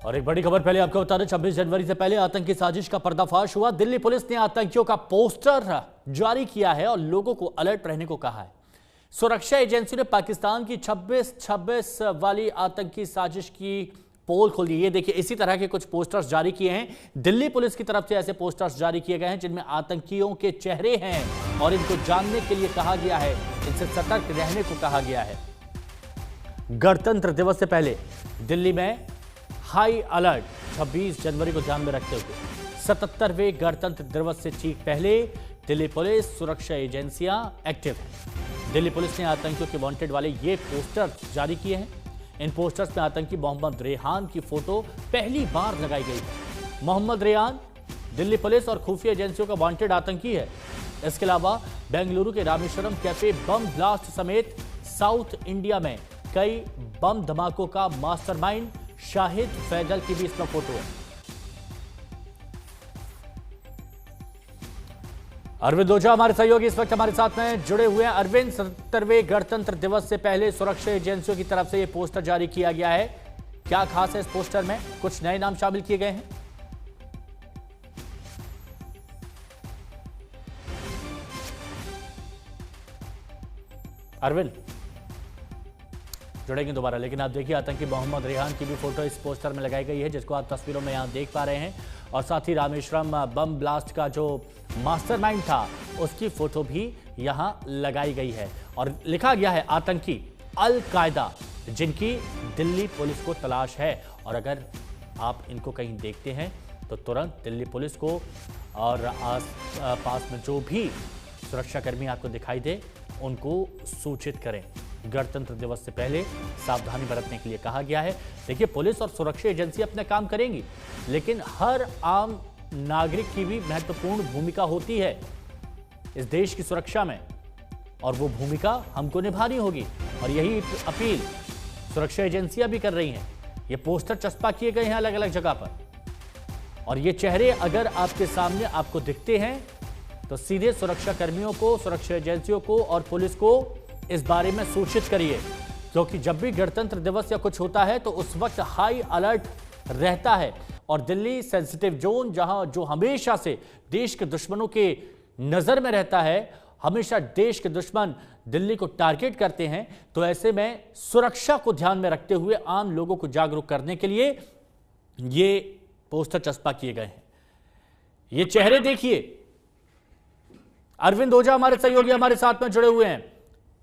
और एक बड़ी खबर पहले आपको बता दें, 26 जनवरी से पहले आतंकी साजिश का पर्दाफाश हुआ। दिल्ली पुलिस ने आतंकियों का पोस्टर जारी किया है और लोगों को अलर्ट रहने को कहा है। सुरक्षा एजेंसी ने पाकिस्तान की 26-26 वाली आतंकी साजिश की पोल खोल दी। ये देखिए, इसी तरह के कुछ पोस्टर्स जारी किए हैं। दिल्ली पुलिस की तरफ से ऐसे पोस्टर्स जारी किए गए हैं जिनमें आतंकियों के चेहरे हैं और इनको जानने के लिए कहा गया है, इनसे सतर्क रहने को कहा गया है। गणतंत्र दिवस से पहले दिल्ली में हाई अलर्ट। 26 जनवरी को ध्यान में रखते हुए 77वें गणतंत्र दिवस से ठीक पहले दिल्ली पुलिस सुरक्षा एजेंसियां एक्टिव हैं। दिल्ली पुलिस ने आतंकियों के वांटेड वाले ये पोस्टर जारी किए हैं। इन पोस्टर्स में आतंकी मोहम्मद रेहान की फोटो पहली बार लगाई गई है। मोहम्मद रेहान दिल्ली पुलिस और खुफिया एजेंसियों का वांटेड आतंकी है। इसके अलावा बेंगलुरु के रामेश्वरम कैफे बम ब्लास्ट समेत साउथ इंडिया में कई बम धमाकों का मास्टरमाइंड शाहिद फैजल की भी इसमें फोटो है। अरविंद ओझा हमारे सहयोगी इस वक्त हमारे साथ में जुड़े हुए हैं। अरविंद, 77वें गणतंत्र दिवस से पहले सुरक्षा एजेंसियों की तरफ से यह पोस्टर जारी किया गया है। क्या खास है इस पोस्टर में? कुछ नए नाम शामिल किए गए हैं? अरविंद जुड़ेंगे दोबारा, लेकिन आप देखिए आतंकी मोहम्मद रेहान की भी फोटो इस पोस्टर में लगाई गई है, जिसको आप तस्वीरों में यहां देख पा रहे हैं। और साथ ही रामेश्वरम बम ब्लास्ट का जो मास्टरमाइंड था उसकी फोटो भी यहां लगाई गई है और लिखा गया है आतंकी अल कायदा, जिनकी दिल्ली पुलिस को तलाश है। और अगर आप इनको कहीं देखते हैं तो तुरंत दिल्ली पुलिस को और आस पास में जो भी सुरक्षाकर्मी आपको दिखाई दे उनको सूचित करें। गणतंत्र दिवस से पहले सावधानी बरतने के लिए कहा गया है। देखिए, पुलिस और सुरक्षा एजेंसी अपना काम करेंगी, लेकिन हर आम नागरिक की भी महत्वपूर्ण भूमिका होती है इस देश की सुरक्षा में, और वो भूमिका हमको निभानी होगी। और यही अपील सुरक्षा एजेंसियां भी कर रही हैं। ये पोस्टर चस्पा किए गए हैं अलग अलग जगह पर, और ये चेहरे अगर आपके सामने आपको दिखते हैं तो सीधे सुरक्षा कर्मियों को, सुरक्षा एजेंसियों को और पुलिस को इस बारे में सूचित करिए, क्योंकि जब भी गणतंत्र दिवस या कुछ होता है तो उस वक्त हाई अलर्ट रहता है। और दिल्ली सेंसिटिव जोन, जहां जो हमेशा से देश के दुश्मनों के नजर में रहता है, हमेशा देश के दुश्मन दिल्ली को टारगेट करते हैं। तो ऐसे में सुरक्षा को ध्यान में रखते हुए आम लोगों को जागरूक करने के लिए ये पोस्टर चस्पा किए गए हैं। ये चेहरे देखिए। अरविंद ओझा हमारे सहयोगी हमारे साथ में जुड़े हुए हैं।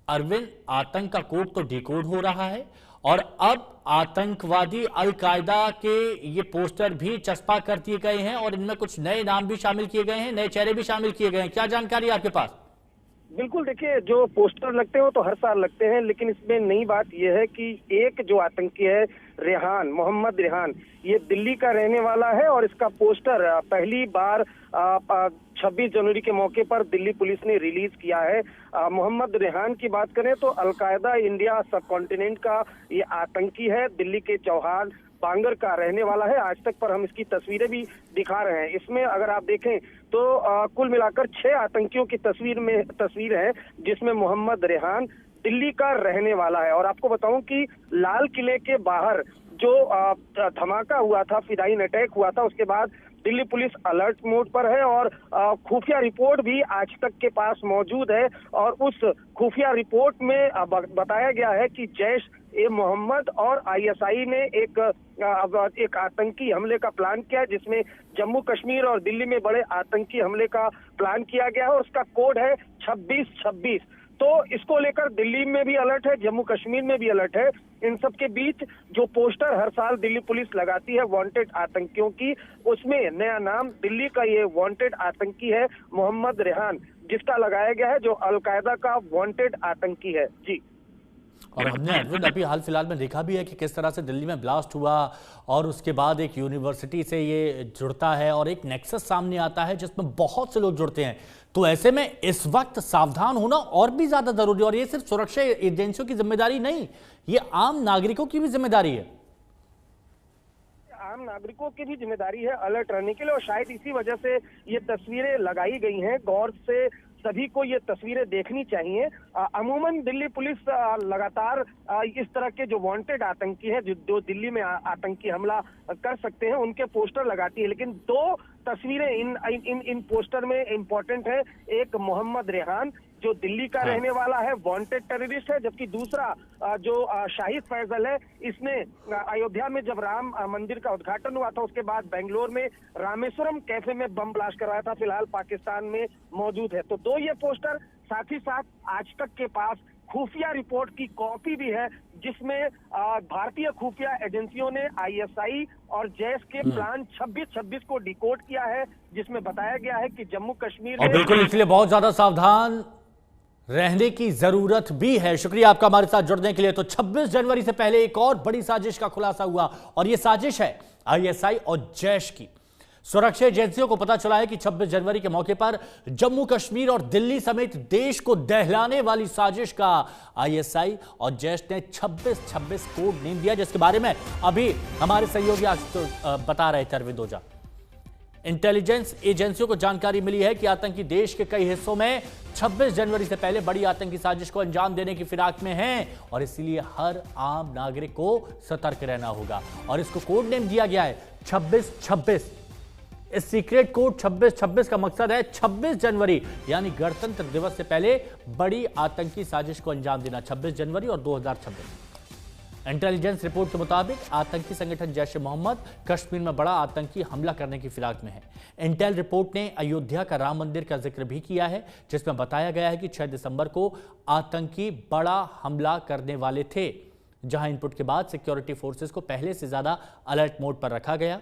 अरविंद, आतंक का कोड तो डिकोड हो रहा है और अब आतंकवादी अल कायदा के ये पोस्टर भी चस्पा कर दिए गए हैं और इनमें कुछ नए नाम भी शामिल किए गए हैं, नए चेहरे भी शामिल किए गए हैं। क्या जानकारी है आपके पास? बिल्कुल, देखिए, जो पोस्टर लगते हो तो हर साल लगते हैं, लेकिन इसमें नई बात यह है कि एक जो आतंकी है रेहान, मोहम्मद रेहान, ये दिल्ली का रहने वाला है और इसका पोस्टर पहली बार 26 जनवरी के मौके पर दिल्ली पुलिस ने रिलीज किया है। मोहम्मद रेहान की बात करें तो अलकायदा इंडिया सब कॉन्टिनेंट का ये आतंकी है। दिल्ली के चौहान बांगर का रहने वाला है। आज तक पर हम इसकी तस्वीरें भी दिखा रहे हैं। इसमें अगर आप देखें तो कुल मिलाकर 6 आतंकियों की तस्वीर है, जिसमें मोहम्मद रेहान दिल्ली का रहने वाला है। और आपको बताऊं कि लाल किले के बाहर जो धमाका हुआ था, फिदाइन अटैक हुआ था, उसके बाद दिल्ली पुलिस अलर्ट मोड पर है और खुफिया रिपोर्ट भी आज तक के पास मौजूद है। और उस खुफिया रिपोर्ट में बताया गया है कि जैश ए मोहम्मद और आईएसआई ने एक आतंकी हमले का प्लान किया है, जिसमें जम्मू कश्मीर और दिल्ली में बड़े आतंकी हमले का प्लान किया गया है और उसका कोड है 2626। तो इसको लेकर दिल्ली में भी अलर्ट है, जम्मू कश्मीर में भी अलर्ट है। इन सब के बीच जो पोस्टर हर साल दिल्ली पुलिस लगाती है वांटेड आतंकियों की, उसमें नया नाम दिल्ली का ये वांटेड आतंकी है मोहम्मद रेहान, जिसका लगाया गया है, जो अलकायदा का वांटेड आतंकी है। जी। और हमने अरविंद अभी हाल फिलहाल में देखा भी है कि किस तरह से दिल्ली में ब्लास्ट हुआ और उसके बाद एक यूनिवर्सिटी से ये जुड़ता है और एक नेक्सस सामने आता है जिसमें बहुत से लोग जुड़ते हैं। तो ऐसे में इस वक्त सावधान होना और भी ज्यादा जरूरी है। और ये सिर्फ सुरक्षा एजेंसियों की जिम्मेदारी नहीं, ये आम नागरिकों की भी जिम्मेदारी है। आम नागरिकों की भी जिम्मेदारी है अलर्ट रहने के लिए, और शायद इसी वजह से ये तस्वीरें लगाई गई हैं। गौर से सभी को ये तस्वीरें देखनी चाहिए। अमूमन दिल्ली पुलिस लगातार इस तरह के जो वांटेड आतंकी हैं, जो दिल्ली में आतंकी हमला कर सकते हैं, उनके पोस्टर लगाती है। लेकिन दो तस्वीरें इन पोस्टर में इंपॉर्टेंट है। एक मोहम्मद रेहान जो दिल्ली का रहने वाला है, वांटेड टेररिस्ट है, जबकि दूसरा जो शाहिद फैजल है, इसने अयोध्या में जब राम मंदिर का उद्घाटन हुआ था उसके बाद बेंगलोर में रामेश्वरम कैफे में बम ब्लास्ट करवाया था, फिलहाल पाकिस्तान में मौजूद है। तो दो ये पोस्टर, साथ ही साथ आज तक के पास खुफिया रिपोर्ट की कॉपी भी है जिसमें भारतीय खुफिया एजेंसियों ने आईएसआई और जैश के प्लान 26-26 को डिकोड किया है, जिसमें बताया गया है कि जम्मू कश्मीर और बिल्कुल इसलिए बहुत ज्यादा सावधान रहने की जरूरत भी है। शुक्रिया आपका हमारे साथ जुड़ने के लिए। तो 26 जनवरी से पहले एक और बड़ी साजिश का खुलासा हुआ और यह साजिश है आईएसआई और जैश की। सुरक्षा एजेंसियों को पता चला है कि 26 जनवरी के मौके पर जम्मू कश्मीर और दिल्ली समेत देश को दहलाने वाली साजिश का आईएसआई और जैश ने 26-26 कोड नेम दिया, जिसके बारे में अभी हमारे सहयोगी बता रहे थे अरविंद ओझा। इंटेलिजेंस एजेंसियों को जानकारी मिली है कि आतंकी देश के कई हिस्सों में 26 जनवरी से पहले बड़ी आतंकी साजिश को अंजाम देने की फिराक में हैं और इसलिए हर आम नागरिक को सतर्क रहना होगा। और इसको कोड नेम दिया गया है 26-26। इस सीक्रेट कोड 26-26 का मकसद है 26 जनवरी यानी गणतंत्र दिवस से पहले बड़ी आतंकी साजिश को अंजाम देना। 26 जनवरी और 2026। इंटेलिजेंस रिपोर्ट के मुताबिक आतंकी संगठन जैश ए मोहम्मद कश्मीर में बड़ा आतंकी हमला करने की फिराक में है। इंटेल रिपोर्ट ने अयोध्या का राम मंदिर का जिक्र भी किया है, जिसमें बताया गया है कि 6 दिसंबर को आतंकी बड़ा हमला करने वाले थे, जहां इनपुट के बाद सिक्योरिटी फोर्सेस को पहले से ज्यादा अलर्ट मोड पर रखा गया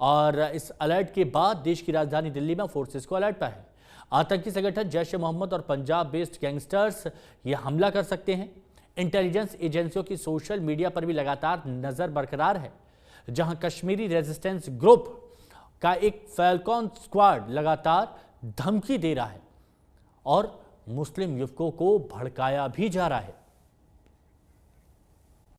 और इस अलर्ट के बाद देश की राजधानी दिल्ली में फोर्सेस को अलर्ट पर है। आतंकी संगठन जैश ए मोहम्मद और पंजाब बेस्ड गैंगस्टर्स ये हमला कर सकते हैं। इंटेलिजेंस एजेंसियों की सोशल मीडिया पर भी लगातार नजर बरकरार है, जहां कश्मीरी रेजिस्टेंस ग्रुप का एक फैल्कॉन स्क्वाड लगातार धमकी दे रहा है और मुस्लिम युवकों को भड़काया भी जा रहा है।